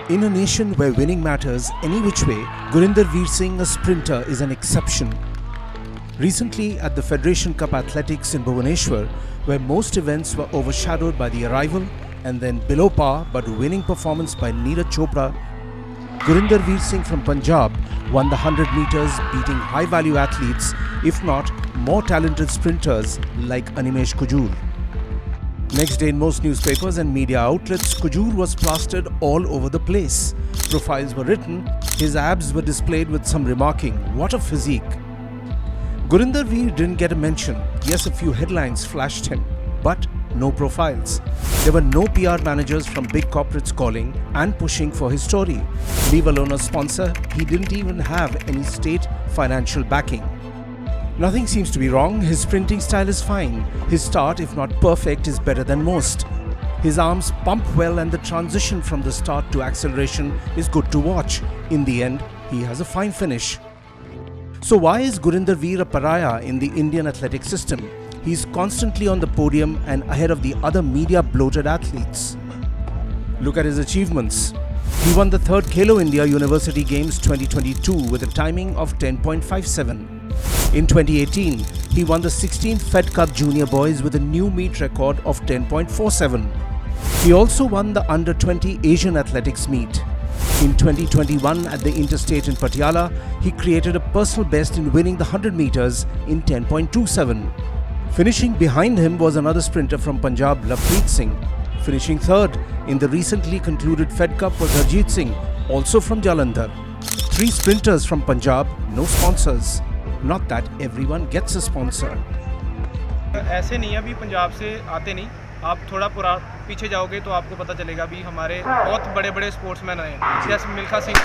In a nation where winning matters any which way, Gurinder Veer Singh, a sprinter, is an exception. Recently at the Federation Cup Athletics in Bhubaneswar, where most events were overshadowed by the arrival and then below par but winning performance by Neeraj Chopra, Gurinder Veer Singh from Punjab won the 100 meters, beating high-value athletes, if not more talented sprinters like Animesh Kujur. Next day in most newspapers and media outlets, Kujur was plastered all over the place. Profiles were written, his abs were displayed with some remarking, "What a physique." Gurinder Veer didn't get a mention. Yes, a few headlines flashed him, but no profiles. There were no PR managers from big corporates calling and pushing for his story. Leave alone a sponsor, he didn't even have any state financial backing. Nothing seems to be wrong, his sprinting style is fine. His start, if not perfect, is better than most. His arms pump well and the transition from the start to acceleration is good to watch. In the end, he has a fine finish. So why is Gurinder Veer a pariah in the Indian athletic system? He's constantly on the podium and ahead of the other media-bloated athletes. Look at his achievements. He won the 3rd Khelo India University Games 2022 with a timing of 10.57. In 2018, he won the 16th Fed Cup Junior Boys with a new meet record of 10.47. He also won the Under-20 Asian Athletics meet. In 2021 at the Interstate in Patiala, he created a personal best in winning the 100 meters in 10.27. Finishing behind him was another sprinter from Punjab, Lovepreet Singh. Finishing 3rd in the recently concluded Fed Cup was Harjeet Singh, also from Jalandhar. 3 sprinters from Punjab, no sponsors. Not that everyone gets a sponsor. ऐसे नहीं है, अभी पंजाब से आते नहीं, आप थोड़ा पीछे जाओगे तो आपको पता चलेगा भी हमारे बहुत बड़े बड़े स्पोर्ट्समैन रहे हैं, जैसे मिल्खा सिंह,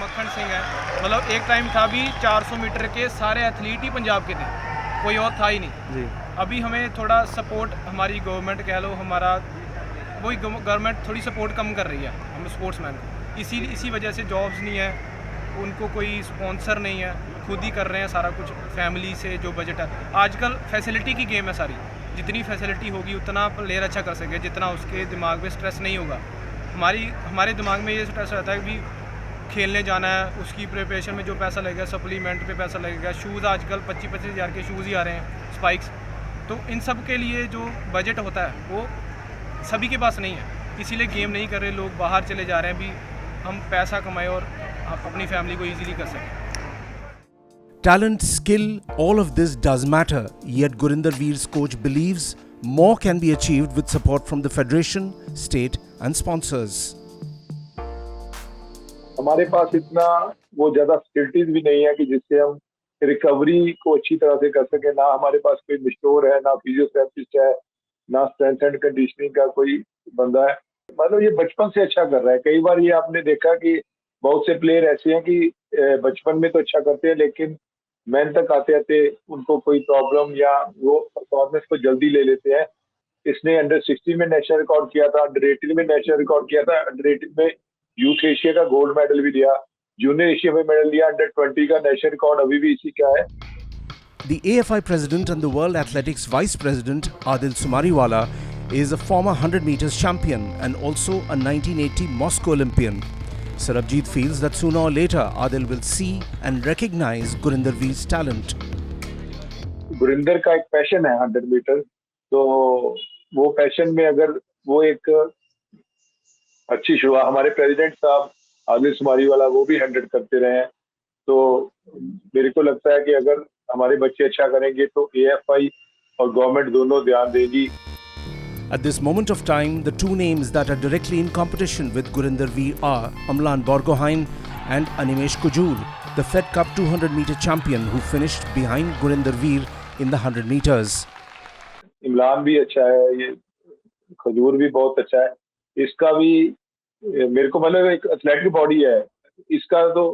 मक्खन सिंह है। मतलब एक टाइम था भी 400 मीटर के सारे एथलीट ही पंजाब के थे, कोई और था ही नहीं जी। अभी हमें थोड़ा सपोर्ट, हमारी गवर्नमेंट कह लो, हमारा वही गवर्नमेंट थोड़ी सपोर्ट कम कर रही है हम स्पोर्ट्समैन को। इसी वजह से जॉब्स नहीं है, उनको कोई स्पॉन्सर नहीं है, खुद ही कर रहे हैं सारा कुछ, फैमिली से जो बजट है। आजकल फैसिलिटी की गेम है सारी, जितनी फैसिलिटी होगी उतना प्लेयर अच्छा कर सके, जितना उसके दिमाग में स्ट्रेस नहीं होगा। हमारे दिमाग में ये स्ट्रेस रहता है कि खेलने जाना है, उसकी प्रिपरेशन में जो पैसा लगेगा, सप्लीमेंट पे पैसा लगेगा, शूज़ आजकल 25-25 हज़ार के शूज़ ही आ रहे हैं, स्पाइक्स। तो इन सब के लिए जो बजट होता है वो सभी के पास नहीं है, इसीलिए गेम नहीं कर रहे लोग, बाहर चले जा रहे हैं भी हम पैसा कमाएं और अपनी फैमिली को ईजिली कर सकें। Talent, skill, all of this does matter, yet Gurinder Veer's coach believes more can be achieved with support from the federation, state and sponsors. हमारे पास इतना वो ज़्यादा फैसिलिटीज भी नहीं है कि जिससे हम रिकवरी को अच्छी तरह से कर सके। ना हमारे पास कोई मिस्टोर है, ना फिजियोथेरेपिस्ट है, ना स्ट्रेंथ एंड कंडीशनिंग का कोई बंदा है। मतलब ये बचपन से अच्छा कर रहा है। कई बार ये आपने देखा कि बहुत से प्लेयर ऐसे हैं कि बचपन में तो अच्छा करते हैं, लेकिन मैन तक आते आते उनको कोई प्रॉब्लम या वो परफॉर्मेंस को जल्दी ले लेते हैं। इसने अंडर 16 में नेशनल रिकॉर्ड किया था, अंडर 18 में नेशनल रिकॉर्ड किया था, अंडर 18 में यूथ एशिया का गोल्ड मेडल भी दिया, जूनियर एशिया में मेडल दिया, अंडर 20 का नेशनल रिकॉर्ड अभी भी इसी का है। The AFI president and the World Athletics vice president, Adil Sumariwala, is a former 100 meters champion and also a 1980 Moscow Olympian. Sarabjit feels that sooner or later Adil will see and recognize Gurinder Veer's talent. Gurinder का एक passion है 100 metre, तो वो passion में अगर वो एक अच्छी शुरुआत, हमारे प्रेसिडेंट साहब आदिल सुमारीवाला वो भी 100 करते रहे हैं, तो मेरे को लगता है कि अगर हमारे बच्चे अच्छा करेंगे तो AFI और गवर्नमेंट दोनों ध्यान देगी। At this moment of time, the 2 names that are directly in competition with Gurinder Veer are Amlan Borgohain and Animesh Kujur, the Fed Cup 200-meter champion who finished behind Gurinder Veer in the 100 meters. Imran भी अच्छा है, ये खजूर भी बहुत अच्छा है। इसका भी मेरे को मतलब एक एथलेटिक बॉडी है, इसका तो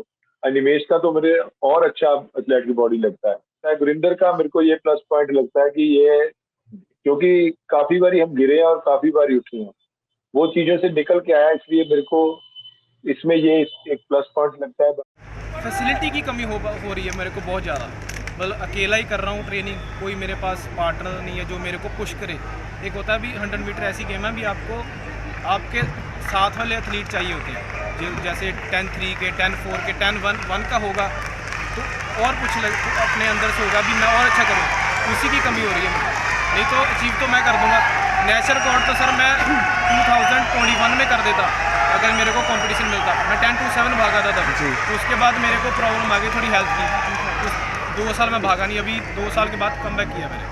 अनिमेश का तो मेरे और अच्छा एथलेटिक बॉडी लगता है। गुरिंदर का मेरे को ये प्लस पॉइंट लगता है कि ये, क्योंकि काफी बारी हम गिरे हैं और काफी बारी उठे हैं, वो चीजों से निकल के आया, इसलिए मेरे को इसमें ये एक प्लस पॉइंट लगता है। फैसिलिटी की कमी हो रही है मेरे को बहुत ज़्यादा, मतलब अकेला ही कर रहा हूँ ट्रेनिंग, कोई मेरे पास पार्टनर नहीं है जो मेरे को पुश करे। एक होता है भी 100 मीटर ऐसी गेम है भी आपको आपके साथ वाले एथलीट चाहिए होते हैं जैसे 10-3 के 10-4 के 10-1 का होगा तो और कुछ अपने अंदर से होगा भी मैं और अच्छा करूँ, उसी की कमी हो रही है मुझे। नहीं तो अचीव तो मैं कर दूंगा। नेशनल रिकॉर्ड तो सर मैं 2021 में कर देता अगर मेरे को कंपटीशन मिलता। मैं 10-7 भागा था तब, तो उसके बाद मेरे को प्रॉब्लम आ गई थोड़ी हेल्थ की, 2 साल में भागा नहीं, अभी 2 साल के बाद कमबैक किया मैंने।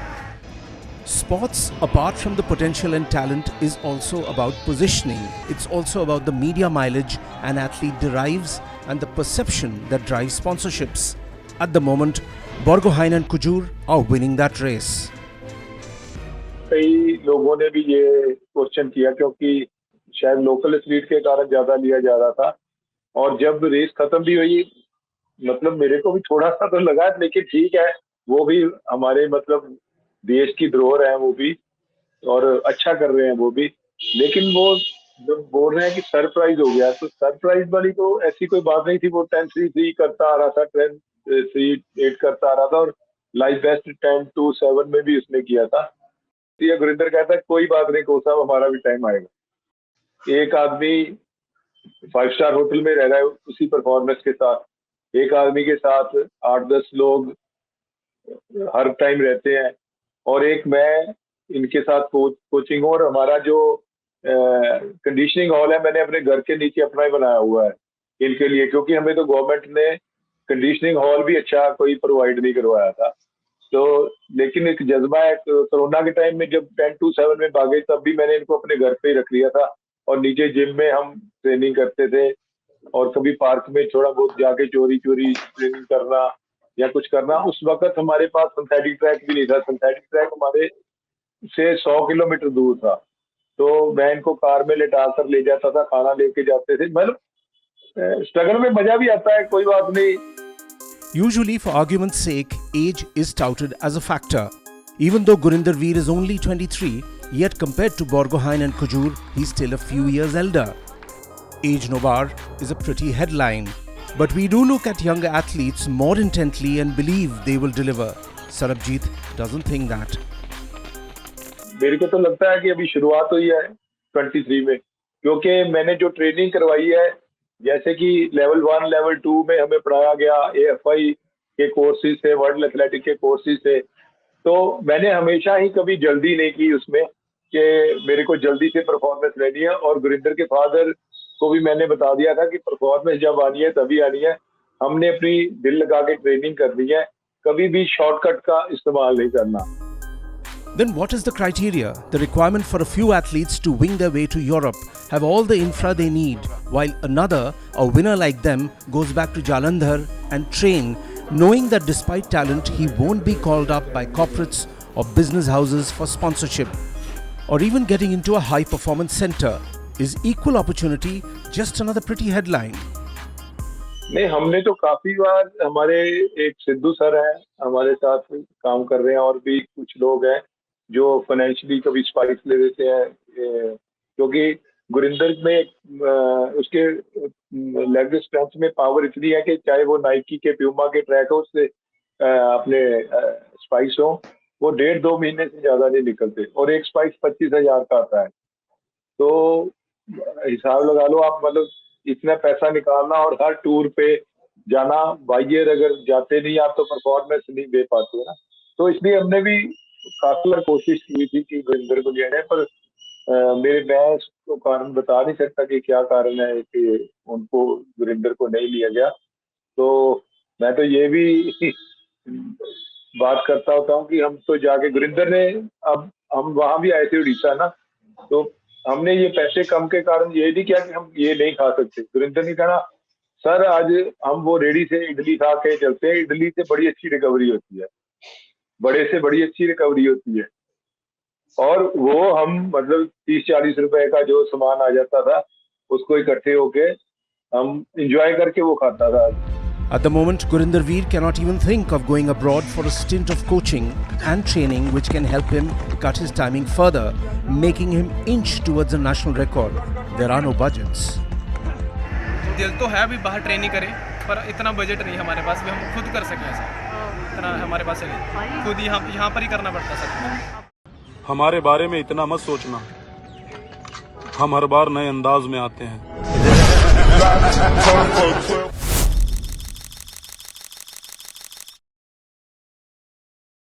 Sports, apart from the potential and talent, is also about positioning. It's also about the media mileage an athlete derives and the perception that drives sponsorships. At the moment, Borgohain and Kujur are winning that race. कई लोगों ने भी ये question किया क्योंकि शायद local athlete के कारण ज्यादा लिया जा रहा था, और जब रेस खत्म भी हुई मतलब मेरे को भी थोड़ा सा तो लगा, लेकिन ठीक है, वो भी हमारे मतलब देश की धरोहर है वो भी, और अच्छा कर रहे हैं वो भी। लेकिन वो जब बोल रहे हैं कि सरप्राइज हो गया, तो सरप्राइज वाली तो ऐसी कोई बात नहीं थी। वो 10-3 करता आ रहा था, 10-3-8 करता आ रहा था, और लाइफ बेस्ट 10-2-7 में भी उसने किया था। ये गुरिंदर कहता है कोई बात नहीं कोच साहब, हमारा भी टाइम आएगा। एक आदमी 5 स्टार होटल में रह रहा है उसी परफॉर्मेंस के साथ, एक आदमी के साथ 8-10 लोग हर टाइम रहते हैं, और एक मैं इनके साथ कोचिंग हूँ। और हमारा जो कंडीशनिंग हॉल है मैंने अपने घर के नीचे अपना ही बनाया हुआ है इनके लिए, क्योंकि हमें तो गवर्नमेंट ने कंडीशनिंग हॉल भी अच्छा कोई प्रोवाइड नहीं करवाया था। तो लेकिन एक जज्बा है, कोरोना के टाइम में जब 10-7 में भागे तब भी मैंने इनको अपने घर पे ही रख लिया था, और नीचे जिम में हम ट्रेनिंग करते थे, और कभी पार्क में थोड़ा बहुत जाके चोरी ट्रेनिंग करना या कुछ करना। उस वक्त हमारे पास सिंथेटिक ट्रैक भी नहीं था, सिंथेटिक ट्रैक हमारे से 100 किलोमीटर दूर था, तो मैं इनको कार में लेटा कर ले जाता था, खाना लेके जाते थे। मतलब स्ट्रगल में मजा भी आता है, कोई बात नहीं। Usually, for argument's sake, age is touted as a factor. Even though Gurinder Veer is only 23, yet compared to Borgohain and Kujur, he's still a few years elder. Age no bar is a pretty headline, but we do look at younger athletes more intently and believe they will deliver. Sarabjit doesn't think that. मेरे को तो लगता है कि अभी शुरुआत हुई है 23 में, क्योंकि मैंने जो ट्रेनिंग करवाई है, जैसे कि लेवल 1 लेवल 2 में हमें पढ़ाया गया, AFI के कोर्सेज थे, वर्ल्ड एथलेटिक के कोर्सेज थे, तो मैंने हमेशा ही कभी जल्दी नहीं की उसमें कि मेरे को जल्दी से परफॉर्मेंस लेनी है। और गुरिंदर के फादर को भी मैंने बता दिया था कि परफॉर्मेंस जब आनी है तभी आनी है, हमने अपनी दिल लगा के ट्रेनिंग करनी है, कभी भी शॉर्टकट का इस्तेमाल नहीं करना। Then what is the criteria? The requirement for a few athletes to wing their way to Europe have all the infra they need, while another, a winner like them, goes back to Jalandhar and train, knowing that despite talent, he won't be called up by corporates or business houses for sponsorship, or even getting into a high performance center. Is equal opportunity just another pretty headline? नहीं, हमने तो काफी बार, हमारे एक Sidhu sir हैं हमारे साथ काम कर रहे हैं, और भी कुछ लोग हैं जो फाइनेंशियली कभी स्पाइस ले देते हैं, क्योंकि गुरिंदर में उसके लेग स्ट्रेंथ में पावर इतनी है कि चाहे वो नाइकी के प्यूमा के ट्रैक हो से अपने स्पाइस हो, वो 1.5-2 महीने से ज्यादा नहीं निकलते, और एक स्पाइस 25,000 का आता है। तो हिसाब लगा लो आप, मतलब इतना पैसा निकालना और हर टूर पे जाना, बाइयर अगर जाते नहीं आप तो परफॉर्मेंस नहीं दे पाते ना। तो इसलिए हमने भी काफी बार कोशिश की थी कि गुरिंदर को लिया जाए, पर मैं इसको कारण बता नहीं सकता कि क्या कारण है कि उनको गुरिंदर को नहीं लिया गया। तो मैं तो ये भी बात करता होता हूँ कि हम तो जाके गुरिंदर ने, अब हम वहां भी आए थे उड़ीसा ना, तो हमने ये पैसे कम के कारण ये नहीं किया कि हम ये नहीं खा सकते। गुरिंदर ने कहा सर आज हम वो रेडी से इडली खा के चलते हैं, इडली से बड़ी अच्छी रिकवरी होती है, बड़े से बड़ी अच्छी रिकवरी होती है। और वो हम मतलब 30-40 रुपए का जो सामान आ जाता था उसको इकट्ठे होके हम इंजॉय करके वो खाता था। At the moment, Gurinder Veer cannot even think of going abroad for a stint of coaching and training which can help him cut his timing further, making him inch towards a national record. There are no budgets. दिल तो है भी बाहर training करें, पर इतना budget नहीं हमारे पास भी हम खुद कर सकें ऐसा, इतना हमारे पास नहीं, खुद यहाँ पर ही करना पड़ता सब। हमारे बारे में इतना मत सोचना, हम हर बार नए अंदाज में आते हैं।